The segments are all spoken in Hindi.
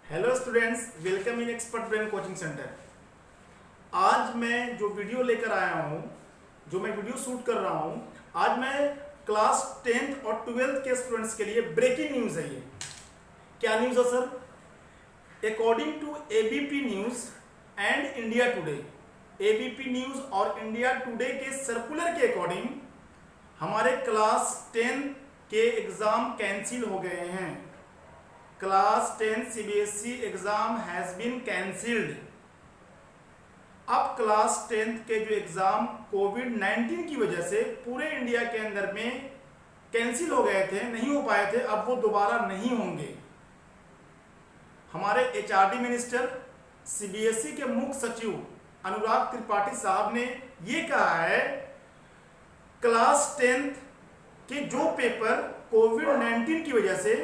Hello students, welcome in expert brain coaching centre. आज मैं जो वीडियो लेकर आया हूँ, जो मैं वीडियो शूट कर रहा हूँ, आज मैं क्लास 10th और 12th के स्टूडेंट्स के लिए ब्रेकिंग न्यूज़ है। ये क्या न्यूज़ है sir? According to ABP news and India today, ABP news और इंडिया टुडे के सर्कुलर के अकॉर्डिंग हमारे क्लास 10 के एग्ज़ाम कैंसिल हो गए हैं। Class 10 CBSE exam has been cancelled. अब क्लास 10 के जो एग्जाम कोविड-19 की वजह से पूरे इंडिया के अंदर में कैंसिल हो गए थे, नहीं हो पाए थे, अब वो दोबारा नहीं होंगे। हमारे एचआरडी मिनिस्टर, सीबीएसई के मुख्य सचिव अनुराग त्रिपाठी साहब ने ये कहा है, क्लास 10 के जो पेपर कोविड-19 की वजह से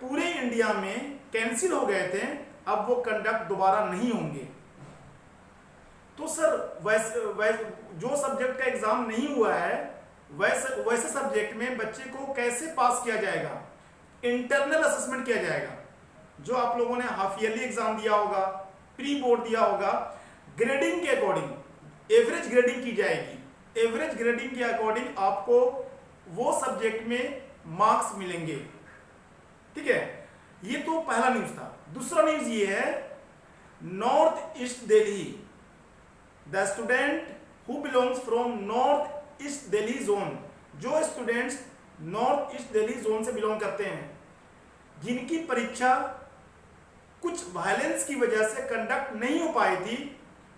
पूरे इंडिया में कैंसिल हो गए थे, अब वो कंडक्ट दोबारा नहीं होंगे। तो सर जो सब्जेक्ट का एग्जाम नहीं हुआ है वैसे सब्जेक्ट में बच्चे को कैसे पास किया जाएगा? इंटरनल असेसमेंट किया जाएगा। जो आप लोगों ने हाफ ईयरली एग्जाम दिया होगा, प्री बोर्ड दिया होगा, ग्रेडिंग के अकॉर्डिंग एवरेज ग्रेडिंग की जाएगी। एवरेज ग्रेडिंग के अकॉर्डिंग आपको वो सब्जेक्ट में मार्क्स मिलेंगे। ठीक है, ये तो पहला न्यूज था। दूसरा न्यूज ये है, north east Delhi, the student who belongs from north east Delhi zone, जो students north east Delhi zone से बिलोंग करते हैं, जिनकी परीक्षा कुछ वायलेंस की वजह से कंडक्ट नहीं हो पाई थी,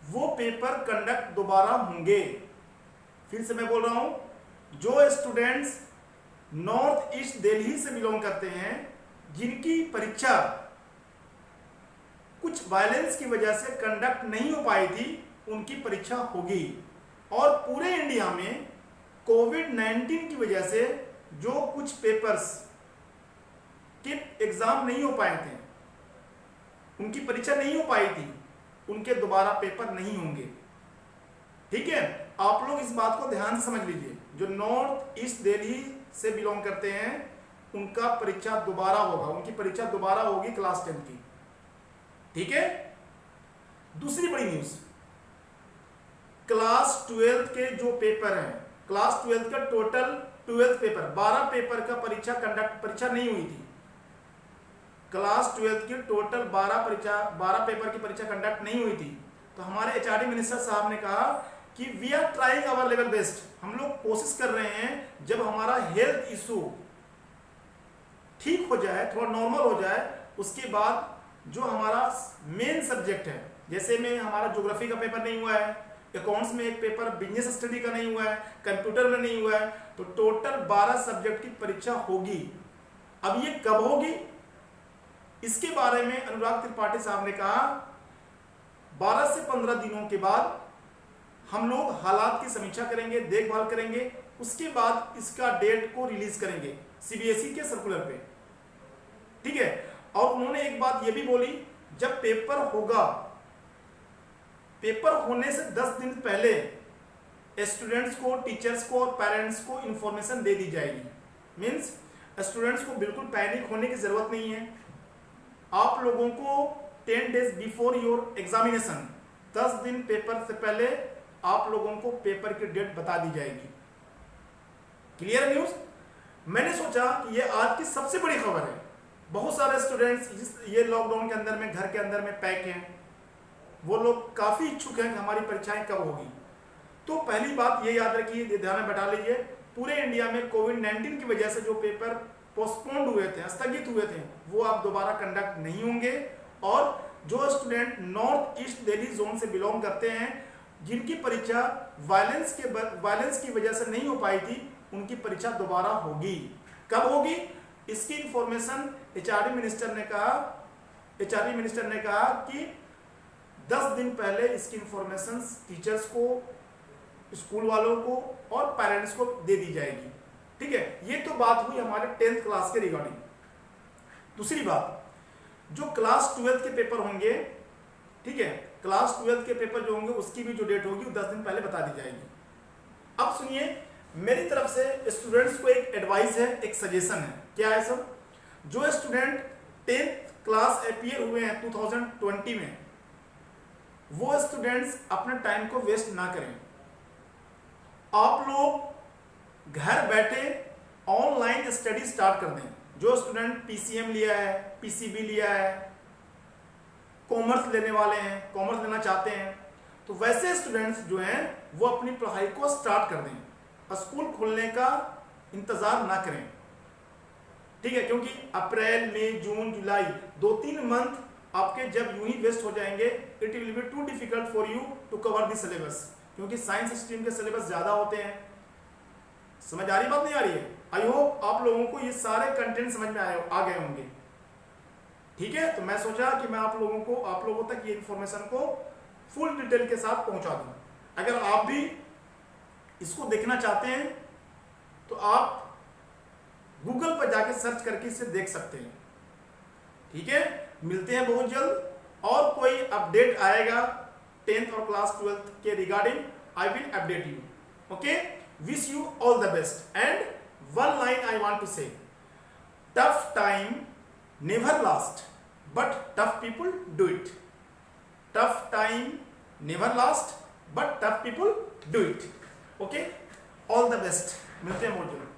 वो पेपर कंडक्ट दोबारा होंगे। फिर से मैं बोल रहा हूं, जो स्टूडेंट्स नॉर्थ ईस्ट दिल्ली से बिलोंग करते हैं, जिनकी परीक्षा कुछ वायलेंस की वजह से कंडक्ट नहीं हो पाई थी, उनकी परीक्षा होगी। और पूरे इंडिया में कोविड-19 की वजह से जो कुछ पेपर्स के एग्जाम नहीं हो पाए थे, उनकी परीक्षा नहीं हो पाई थी, उनके दोबारा पेपर नहीं होंगे। ठीक है, आप लोग इस बात को ध्यान से समझ लीजिए। जो नॉर्थ ईस्ट दिल्ली से बिलोंग करते हैं, उनका परीक्षा दोबारा होगा, उनकी परीक्षा दोबारा होगी क्लास 10 की। ठीक है। दूसरी बड़ी न्यूज, क्लास 12 के जो पेपर हैं, क्लास 12 का टोटल 12 पेपर 12 पेपर का परीक्षा नहीं हुई थी। क्लास 12 की टोटल 12 पेपर की परीक्षा कंडक्ट नहीं हुई थी। तो हमारे एचआरडी मिनिस्टर साहब ने कहा कि we are trying our level best, हम लोग कोशिश कर रहे हैं, जब हमारा हेल्थ इशू ठीक हो जाए, थोड़ा नॉर्मल हो जाए, उसके बाद जो हमारा मेन सब्जेक्ट है, जैसे में हमारा ज्योग्राफी का पेपर नहीं हुआ है, अकाउंट्स में एक पेपर बिजनेस स्टडी का नहीं हुआ है, कंप्यूटर में नहीं हुआ है, तो टोटल 12 सब्जेक्ट की परीक्षा होगी। अब ये कब होगी, इसके बारे में अनुराग त्रिपाठी साहब ने कहा 12 से 15 दिनों के बाद हम लोग हालात की समीक्षा करेंगे, देखभाल करेंगे, उसके बाद इसका डेट को रिलीज करेंगे सीबीएसई के सर्कुलर पे। ठीक है। और उन्होंने एक बात ये भी बोली, जब पेपर होगा, पेपर होने से 10 दिन पहले स्टूडेंट्स को, टीचर्स को और पेरेंट्स को इंफॉर्मेशन दे दी जाएगी। मींस स्टूडेंट्स को बिल्कुल पैनिक होने की जरूरत नहीं है। आप लोगों को 10 डेज बिफोर योर एग्जामिनेशन, 10 दिन पेपर से पहले आप लोगों को पेपर की डेट बता दी जाएगी। Clear news? मैंने सोचा कि ये आज की सबसे बड़ी खबर है। बहुत सारे स्टूडेंट्स ये लॉकडाउन के अंदर में, घर के अंदर में पैक हैं, वो लोग काफी इच्छुक हैं कि हमारी परीक्षाएं कब होगी। तो पहली बात ये याद रखिए, ध्यान में बैठा लीजिए, पूरे इंडिया में कोविड-19 की वजह से जो पेपर पोस्टपोन्ड हुए थे, स्थगित हुए थे, वो अब दोबारा कंडक्ट नहीं होंगे। और जो student north east Delhi zone से बिलोंग करते हैं, जिनकी परीक्षा वायलेंस की वजह से नहीं हो पाई थी, उनकी परीक्षा दोबारा होगी। कब होगी, इसकी इंफॉर्मेशन एचआरडी मिनिस्टर ने कहा कि 10 दिन पहले इसकी इंफॉर्मेशन टीचर्स को, स्कूल वालों को और पेरेंट्स को दे दी जाएगी। ठीक है, ये तो बात हुई हमारे 10th क्लास के रिगार्डिंग। दूसरी बात, जो क्लास 12 के पेपर होंगे, ठीक है, क्लास 12 के पेपर जो होंगे उसकी भी जो डेट होगी वो 10 दिन पहले बता दी जाएगी। अब सुनिए, मेरी तरफ से स्टूडेंट्स को एक एडवाइस है, एक सजेशन है। क्या है सर? जो स्टूडेंट 10th क्लास अपीयर हुए हैं 2020 में, वो स्टूडेंट्स अपने टाइम को वेस्ट ना करें। आप लोग घर बैठे ऑनलाइन स्टडी स्टार्ट कर दें। जो स्टूडेंट पीसीएम लिया है, पीसीबी लिया है, कॉमर्स लेने वाले हैं, कॉमर्स लेना चाहते हैं, तो वैसे स्टूडेंट्स जो हैं वो अपनी पढ़ाई को स्टार्ट कर दें। स्कूल खुलने का इंतजार ना करें, ठीक है, क्योंकि अप्रैल, मई, जून, जुलाई 2-3 मंथ आपके जब यूं ही वेस्ट हो जाएंगे, it will be too difficult for you to cover the syllabus, क्योंकि साइंस स्ट्रीम के सिलेबस ज्यादा होते हैं। समझ आ रही बात, नहीं आ रही है? आई होप आप लोगों को ये सारे कंटेंट समझ में आ गए होंगे, ठीक है। तो मैं सोचा कि मैं आप लोगों तक ये इंफॉर्मेशन को फुल डिटेल के साथ पहुंचा दूं। अगर आप भी इसको देखना चाहते हैं तो आप गूगल पर जाके सर्च करके इसे देख सकते हैं, ठीक है। मिलते हैं बहुत जल्द, और कोई अपडेट आएगा 10th और क्लास 12th के regarding, I will update you. Okay, wish you all the best. And one line I want to say, tough time never last but tough people do it. Tough time never last but tough people do it. Okay, all the best, मिलते हैं बहुत जल्द।